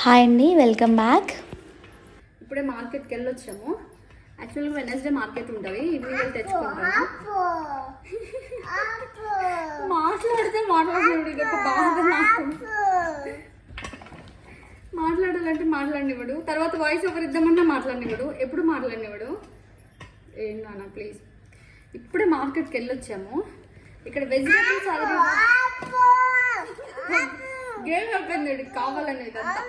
Hi అండి, welcome back. ఇప్పుడే మార్కెట్కి వెళ్ళొచ్చాము. యాక్చువల్గా వెనస్డే మార్కెట్ ఉంటుంది, ఈవినింగ్ తెచ్చుకుంటాము. మాట్లాడితే మాట్లాడాలంటే మాట్లాడినివ్వడు, తర్వాత వాయిస్ ఓవర్ ఇద్దామన్నా మాట్లాడినివ్వడు, ఎప్పుడు మాట్లాడినివ్వడు. ఏం నాన్న ప్లీజ్. ఇప్పుడే మార్కెట్కి వెళ్ళొచ్చాము. ఇక్కడ వెజిటేబుల్స్ గేమ్ అయిపోయింది కావాలనేది అంతా.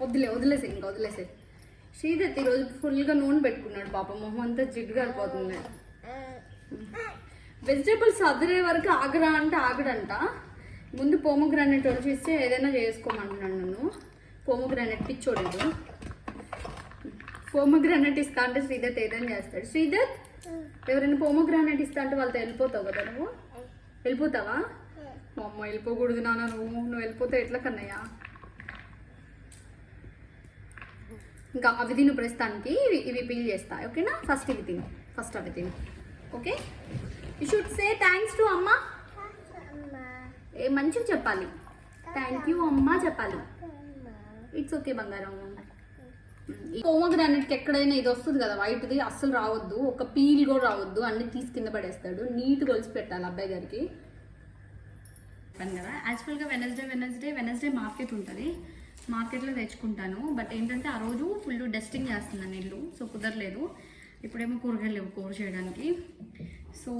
వదిలేసే ఇంకా వదిలేసే. శ్రీదత్ ఈరోజు ఫుల్గా నూనె పెట్టుకున్నాడు, పాప మొహం అంతా జిడ్డు కాలిపోతుంది. వెజిటేబుల్స్ అదిరే వరకు ఆగరా అంటే ఆగడంట. ముందు పోమోగ్రానైట్ వచ్చేస్తే ఏదైనా చేసుకోమంటున్నాను నన్ను. పోమోగ్రానైట్ పిచ్చోడు. పోమోగ్రానైట్ ఇస్తా అంటే శ్రీదత్ ఏదైనా చేస్తాడు. శ్రీదత్ ఎవరైనా పోమోగ్రానైట్ ఇస్తా అంటే వాళ్ళతో వెళ్ళిపోతావు కదా నువ్వు? వెళ్ళిపోతావా? మా అమ్మ వెళ్ళిపోకూడదు నాన్న, నువ్వు వెళ్ళిపోతే ఎట్లా కన్నయ్యా? ఇంకా అవి తిను ప్రస్తుతానికి, ఇవి పిల్ చేస్తా ఓకేనా? ఫస్ట్ ఇవి తిను, ఫస్ట్ అవి తిను okay. You should say thanks to అమ్మ. ఏ మంచిగా చెప్పాలి, థ్యాంక్ యూ అమ్మ చెప్పాలి. ఇట్స్ ఓకే బంగారం. పోమోగ్రానైట్కి ఎక్కడైనా ఇది వస్తుంది కదా వైట్ది, అస్సలు రావద్దు, ఒక పీల్ కూడా రావద్దు, అన్ని తీసి కింద పడేస్తాడు. నీట్గా కొలిసి పెట్టాలి అబ్బాయి గారికి కదా. యాక్చువల్గా వెనస్డే మార్కెట్ ఉంటుంది, మార్కెట్లో తెచ్చుకుంటాను. బట్ ఏంటంటే ఆ రోజు ఫుల్ డస్టింగ్ చేస్తున్నాను ఇల్లు, సో కుదరలేదు. ఇప్పుడేమో కూరగాయలు లేవు కూర చేయడానికి, సో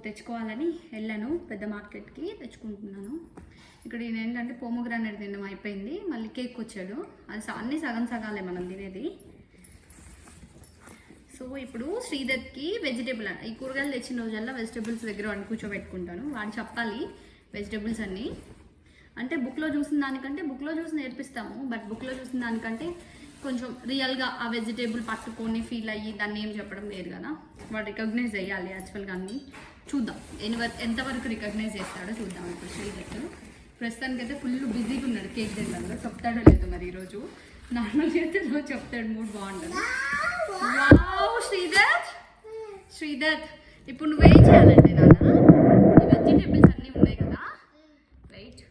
తెచ్చుకోవాలని వెళ్ళాను పెద్ద మార్కెట్కి, తెచ్చుకుంటున్నాను. ఇక్కడ ఏంటంటే పోమోగ్రానైట్ తినడం అయిపోయింది, మళ్ళీ కేక్ వచ్చాడు. అది అన్నీ సగం సగాలే మనం తినేది. సో ఇప్పుడు శ్రీదత్కి వెజిటేబుల్ ఈ కూరగాయలు తెచ్చిన రోజల్లా వెజిటేబుల్స్ దగ్గర వాడిని కూర్చోబెట్టుకుంటాను. వాడు చెప్పాలి వెజిటేబుల్స్ అన్నీ. అంటే బుక్లో చూసిన దానికంటే బుక్లో చూసి నేర్పిస్తాము, బట్ బుక్లో చూసిన దానికంటే కొంచెం రియల్గా ఆ వెజిటేబుల్ పట్టుకొని ఫీల్ అయ్యి దాన్ని ఏం చెప్పడం లేదు కదా. వాడు రికగ్నైజ్ చేయాలి యాక్చువల్గా అన్నీ. చూద్దాం ఎంతవరకు రికగ్నైజ్ చేస్తాడో చూద్దాం. ఇప్పుడు శ్రీదత్ ప్రస్తుతానికి అయితే ఫుల్ బిజీగా ఉన్నాడు కేక్ తినడంలో. చెప్తాడో లేదు మరి ఈరోజు. నార్మల్ అయితే రోజు చెప్తాడు, మూడ్ బాగుంటుంది. శ్రీదత్ ఇప్పుడు నువ్వేం చేయాలంటే నాన్న, ఈ వెజిటేబుల్స్ అన్నీ ఉన్నాయి కదా రైట్.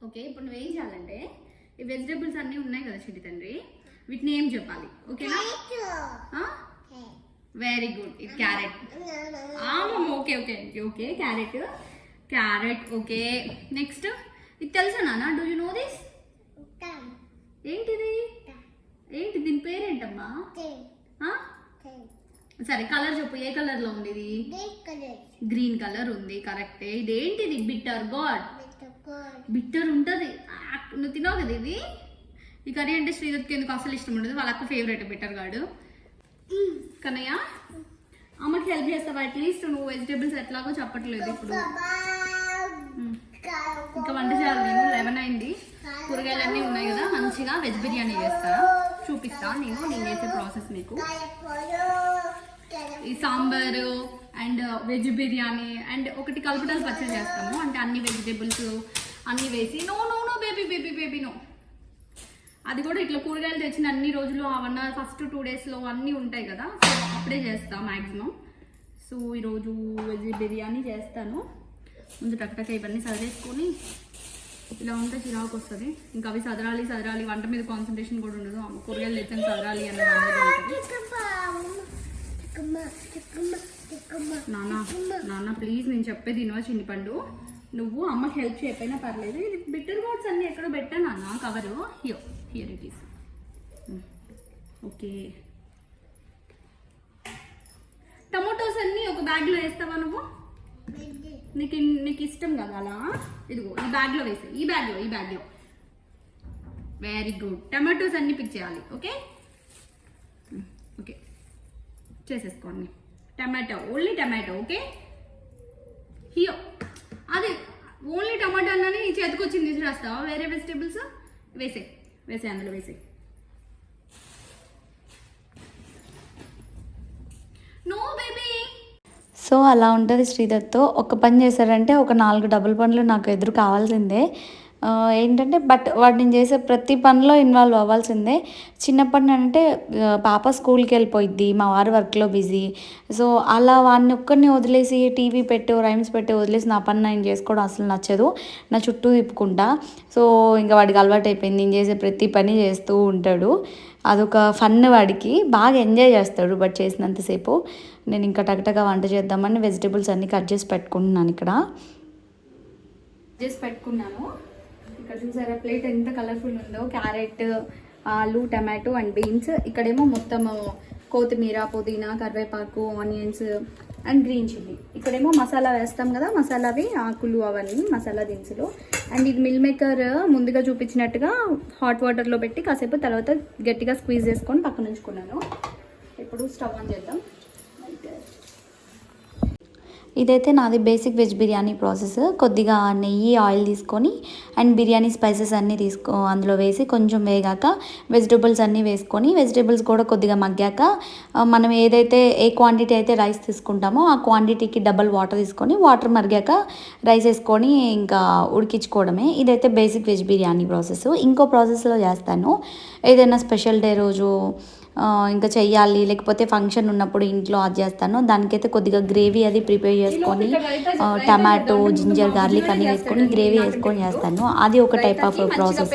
ఓకే ఇప్పుడు నువ్వేం చేయాలంటే ఈ వెజిటేబుల్స్ అన్నీ ఉన్నాయి కదా చిట్టి తండ్రి, వీటిని ఏం చెప్పాలి ఓకేనా? Very good. ఇది carrot. Okay okay okay carrot okay. Next ఇది తెలుసా నాన్న? Do you know this? ఏంటిది? ఏంటి దీని పేరేంటమ్మా? సరే కలర్ చెప్పు, ఏ కలర్ లో ఉంది ఇది? గ్రీన్ కలర్ ఉంది, కరెక్టే. ఇదేంటిది? Bitter God. బిట్టర్ ఉంటుంది, నువ్వు తినవు కదా ఇది. ఈ కర్రీ అంటే శ్రీదత్కి ఎందుకు అసలు ఇష్టం ఉండదు, వాళ్ళ అక్క ఫేవరెట్ బిట్టర్ గాడు. కన్నయ్య అమ్మకి హెల్ప్ చేస్తావా అట్లీస్ట్? నువ్వు వెజిటేబుల్స్ ఎట్లాగో చెప్పట్లేదు ఇప్పుడు. ఇంకా వంట చేయాలి నేను, 11 అయింది. కూరగాయలన్నీ ఉన్నాయి కదా, మంచిగా వెజ్ బిర్యానీ చేస్తా, చూపిస్తా నేను చేసే ప్రాసెస్ మీకు. ఈ sambar and veg biryani and ఒకటి కలుపుటలు పచ్చడి చేస్తాము, అంటే అన్ని వెజిటేబుల్స్ అన్నీ వేసి. No baby no. అది కూడా ఇట్లా కూరగాయలు తెచ్చిన అన్ని రోజులు అవన్నీ ఫస్ట్ 2 డేస్లో అన్నీ ఉంటాయి కదా, సో అప్పుడే చేస్తాం మ్యాక్సిమం. సో ఈరోజు వెజ్ బిర్యానీ చేస్తాను. ముందు టక్టక ఇవన్నీ సదిరేసుకొని ఇలా ఉంటే చిరాకు వస్తుంది. ఇంకా అవి సదరాలి, వంట మీద కాన్సన్ట్రేషన్ కూడా ఉండదు. కూరగాయలు తెచ్చాను సదరాలి అన్న దాని మీద ఉంటుంది. నాన్న ప్లీజ్ నేను చెప్పేది ఇన్వా చిన్ని పండు, నువ్వు అమ్మకి హెల్ప్ చేయకపోయినా పర్లేదు. ఇది బిట్టర్ గోడ్స్ అన్నీ ఎక్కడో పెట్టాను నాన్న cover. Here it is. Okay tomatoes అన్నీ ఒక బ్యాగ్లో వేస్తావా నువ్వు? నీకు ఇష్టం కదా అలా. ఇదిగో ఈ బ్యాగ్లో వేసే, ఈ బ్యాగ్లో. Very good. టమాటోస్ అన్నీ పిక్ చేయాలి ఓకే. చేసేసుకోండి. Tomato, only tomato okay. హియో అది ఓన్లీ టమాటో అన్నని చేతికి వచ్చింది తీసుకురాస్తావా? వేరే వెజిటేబుల్స్ వేసే అందులో వేసే. No baby. సో అలా ఉంటుంది శ్రీదత్తో. ఒక పని చేశారంటే ఒక 4 డబుల్ పనులు నాకు ఎదురు కావాల్సిందే. ఏంటంటే బట్ వాడు నేను చేసే ప్రతి పనిలో ఇన్వాల్వ్ అవ్వాల్సిందే. చిన్నప్పటి నుంటే పాప స్కూల్‌కి వెళ్ళిపోయిద్ది. మా వారు వర్క్‌లో బిజీ. సో, అలా వాడిని ఒక్కడిని వదిలేసి టీవీ పెట్టు, రైమ్స్ పెట్టి వదిలేసి నా పని నేను చేసుకోవడం అసలు నచ్చదు. నా చుట్టూ తిప్పుకుంటా. సో, ఇంక వాడికి అలవాటయిపోయింది. నేను చేసే ప్రతి పని చేస్తూ ఉంటాడు. అదొక ఫన్ వాడికి. బాగా ఎంజాయ్ చేస్తాడు బట్ చేసినంత సేపు. నేను ఇంకా టకటక వంట చేద్దామని వెజిటబుల్స్ అన్నీ కట్ చేసి పెట్టుకుంటున్నాను ఇక్కడ. చేసి పెట్టుకున్నాను. ఇక్కడ చూసారా ప్లేట్ ఎంత కలర్ఫుల్ ఉందో. క్యారెట్, ఆలు, టమాటో అండ్ బీన్స్. ఇక్కడేమో మొత్తం కొత్తిమీర, పుదీనా, కరివేపాకు, ఆనియన్స్ అండ్ గ్రీన్ చిల్లీ. ఇక్కడేమో మసాలా వేస్తాం కదా, మసాలావి ఆకులు అవన్నీ మసాలా దినుసులు. అండ్ ఇది మిల్ మేకర్ ముందుగా చూపించినట్టుగా హాట్ వాటర్లో పెట్టి కాసేపు తర్వాత గట్టిగా స్క్వీజ్ చేసుకొని పక్కన ఉంచుకున్నాను. ఇప్పుడు స్టవ్ ఆన్ చేద్దాం. ఇదైతే నాది బేసిక్ వెజ్ బిర్యానీ ప్రాసెస్. కొద్దిగా నెయ్యి, ఆయిల్ తీసుకొని అండ్ బిర్యానీ స్పైసెస్ అన్నీ అందులో వేసి కొంచెం వేగాక వెజిటబుల్స్ అన్నీ వేసుకొని వెజిటబుల్స్ కూడా కొద్దిగా మగ్గాక మనం ఏదైతే ఏ క్వాంటిటీ అయితే రైస్ తీసుకుంటామో ఆ క్వాంటిటీకి డబల్ వాటర్ తీసుకొని వాటర్ మరిగాక రైస్ వేసుకొని ఇంకా ఉడికించుకోవడమే. ఇదైతే బేసిక్ వెజ్ బిర్యానీ ప్రాసెస్. ఇంకో ప్రాసెస్లో చేస్తాను. ఏదైనా స్పెషల్ డే రోజు ఇంకా చెయ్యాలి లేకపోతే ఫంక్షన్ ఉన్నప్పుడు ఇంట్లో అది చేస్తాను. దానికైతే కొద్దిగా గ్రేవీ అది ప్రిపేర్ చేసుకొని టమాటో, జింజర్, గార్లిక్ అన్నీ వేసుకొని గ్రేవీ వేసుకొని చేస్తాను. అది ఒక టైప్ ఆఫ్ ప్రాసెస్.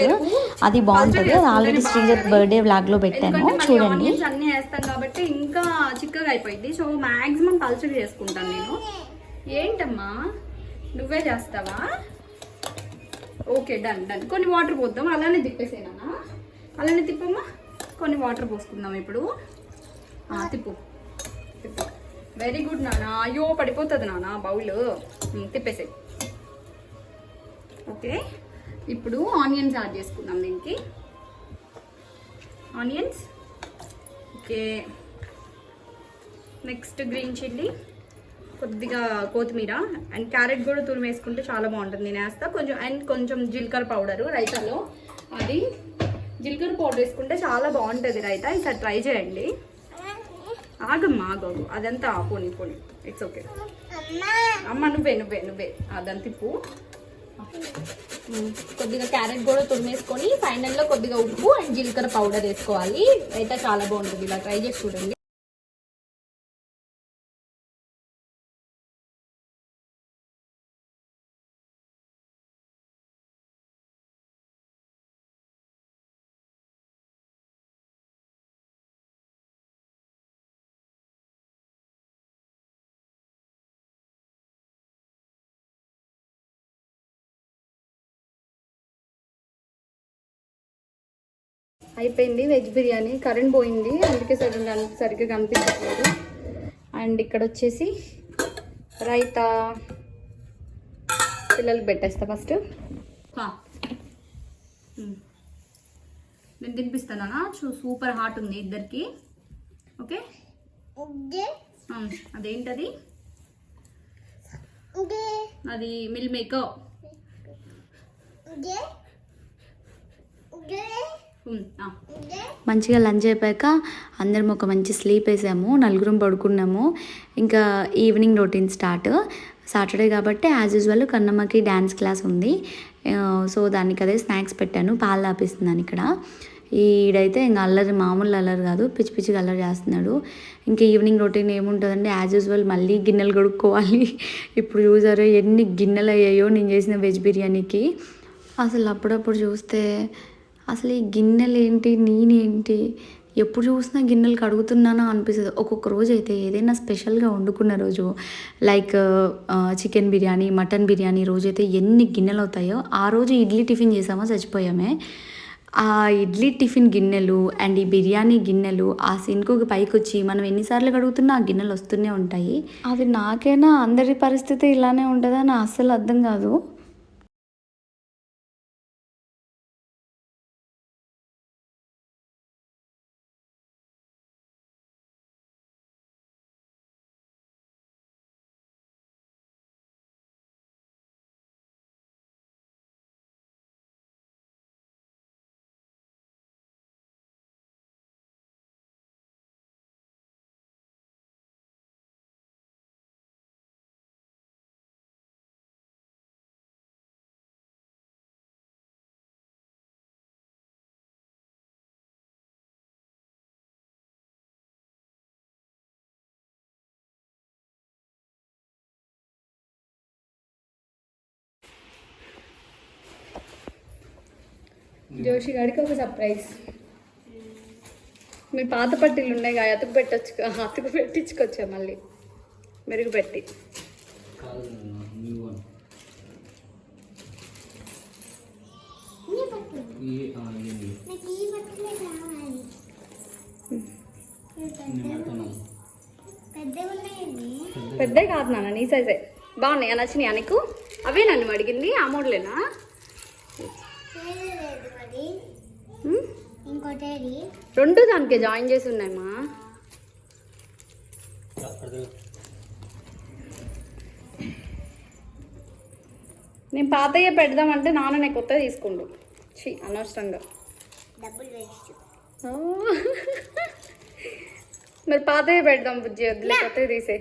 అది బాగుంటుంది. అది ఆల్రెడీ శ్రీజత్ బర్త్డే వ్లాగ్లో పెట్టాను, చూడండి. అన్నీ వేస్తాను కాబట్టి ఇంకా చిక్కగా అయిపోయింది. సో మ్యాక్సిమం పల్చగా చేసుకుంటాను నేను. ఏంటమ్మా నువ్వే చేస్తావా? Okay, done done. కొన్ని వాటర్ పోద్దాం. అలానే తిప్పేసేనా? అలానే తిప్పమ్మా. కొన్ని వాటర్ పోసుకుందాం ఇప్పుడు. తిప్పు తిప్పు. వెరీ గుడ్ నాన్న. అయ్యో పడిపోతుంది నాన్న బౌల్. తిప్పేసే. ఓకే, ఇప్పుడు ఆనియన్స్ యాడ్ చేసుకుందాం దీనికి. Onions. Okay, next green chilli, కొద్దిగా కొత్తిమీర అండ్ క్యారెట్ కూడా తురిమి వేసుకుంటే చాలా బాగుంటుంది. నేను వేస్తా కొంచెం. అండ్ కొంచెం జీలకర్ర పౌడరు రైతాలో. అది జీలకర్ర పౌడర్ వేసుకుంటే చాలా బాగుంటుంది రైతా. ఈసారి ట్రై చేయండి. ఆగమ్మా ఆగవు, అదంతా పోనీ పోనీ. ఇట్స్ ఓకే అమ్మ. నువ్వే నువ్వే నువ్వే అదంతా తిప్పు. కొద్దిగా క్యారెట్ కూడా తురిమేసుకొని ఫైనల్లో కొద్దిగా ఉప్పు అండ్ జీలకర్ర పౌడర్ వేసుకోవాలి. రైతా చాలా బాగుంటుంది. ఇలా ట్రై చేసి చూడండి. అయిపోయింది వెజ్ బిర్యానీ. కరెంట్ పోయింది అందుకే సరిగ్గా కనిపించట్లేదు. అండ్ ఇక్కడ వచ్చేసి రైతా పిల్లలకి పెట్టేస్తా ఫస్ట్. నేను తినిపిస్తానా? సూపర్ హాట్ ఉంది ఇద్దరికి. ఓకే, అదేంటది? అది మిల్ మేకర్. మంచిగా లంచ్ అయిపోయాక అందరం ఒక మంచి స్లీప్ వేసాము. నలుగురం పడుకున్నాము. ఇంకా ఈవినింగ్ రొటీన్ స్టార్ట్. సాటర్డే కాబట్టి యాజ్ యూజువల్ కన్నమ్మకి డ్యాన్స్ క్లాస్ ఉంది. సో దానికి అదే స్నాక్స్ పెట్టాను. పాలు తాపిస్తున్నాను ఇక్కడ. ఈడైతే ఇంకా అల్లరి, మామూలు అల్లరి కాదు, పిచ్చి పిచ్చిగా అల్లరి చేస్తున్నాడు. ఇంకా ఈవినింగ్ రొటీన్ ఏముంటుందండి, యాజ్ యూజువల్ మళ్ళీ గిన్నెలు కడుక్కోవాలి. ఇప్పుడు చూసారు ఎన్ని గిన్నెలు అయ్యాయో నేను చేసిన వెజ్ బిర్యానీకి. అసలు అప్పుడప్పుడు చూస్తే అసలు ఈ గిన్నెలు ఏంటి, నేనేంటి, ఎప్పుడు చూసినా గిన్నెలు కడుగుతున్నానో అనిపిస్తుంది. ఒక్కొక్క రోజు అయితే ఏదైనా స్పెషల్గా వండుకున్న రోజు like chicken biryani, mutton biryani రోజైతే ఎన్ని గిన్నెలు అవుతాయో. ఆ రోజు ఇడ్లీ టిఫిన్ చేసామో చచ్చిపోయామే. ఆ ఇడ్లీ టిఫిన్ గిన్నెలు అండ్ ఈ బిర్యానీ గిన్నెలు ఆ సింకుకి పైకి వచ్చి మనం ఎన్నిసార్లు కడుగుతున్నా ఆ గిన్నెలు వస్తూనే ఉంటాయి. అది నాకైనా అందరి పరిస్థితి ఇలానే ఉంటుందా అని అస్సలు అర్థం కాదు. జోషి గారికి ఒక సర్ప్రైజ్. మీ పాత పట్టీలు ఉన్నాయి కదా, అతుకు పెట్టించుకొచ్చా మళ్ళీ మెరుగు పెట్టి. పెద్ద కాదు నాన్న, నీ సైజే. బాగున్నాయి, నచ్చినాయా నీకు? అవే నన్ను అడిగింది, ఆ మోడలేనా? రెండు దానికే జాయిన్ చేసి ఉన్నాయమ్మా. నేను పాతయ్య పెడదామంటే నాన్న కొత్త తీసుకుండు. అనవసరంగా మరి పాతయ్య పెడదాం బుజ్జి, వద్దులే కొత్తవి తీసే.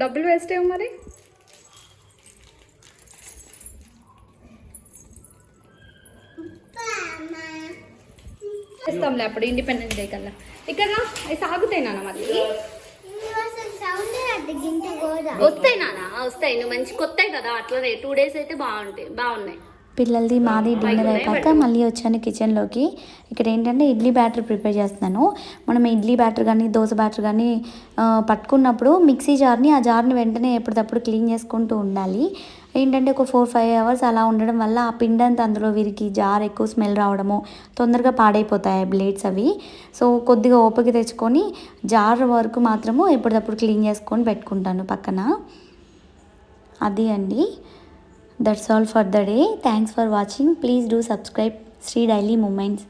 డబ్బులు వేస్ట్ ఏమో మరి. చేస్తాంలే అప్పుడు ఇండిపెండెన్స్ డే కల్లా. ఇక్కడ అవి సాగుతాయి నాన్న, మళ్ళీ వస్తాయి నాన్న, వస్తాయి. నువ్వు మంచి కొత్తాయి కదా, అట్లనే 2 days అయితే బాగున్నాయి. పిల్లలది మాది డిన్నర్ అయిపోయాక మళ్ళీ వచ్చాను కిచెన్లోకి. ఇక్కడ ఏంటంటే ఇడ్లీ బ్యాటర్ ప్రిపేర్ చేస్తున్నాను. మనం ఇడ్లీ బ్యాటర్ కానీ దోశ బ్యాటర్ కానీ పట్టుకున్నప్పుడు మిక్సీ జార్ని, ఆ జార్ని వెంటనే ఎప్పటికప్పుడు క్లీన్ చేసుకుంటూ ఉండాలి. ఏంటంటే ఒక 4-5 hours అలా ఉండడం వల్ల ఆ పిండి అంతా అందులో విరిగి జార్ ఎక్కువ స్మెల్ రావడము, తొందరగా పాడైపోతాయి బ్లేడ్స్ అవి. సో కొద్దిగా ఓపిక తెచ్చుకొని జార్ వరకు మాత్రము ఎప్పటికప్పుడు క్లీన్ చేసుకొని పెట్టుకుంటాను పక్కన. అది అండి. That's all for the day. Thanks for watching. Please do subscribe Sri Daily Moments.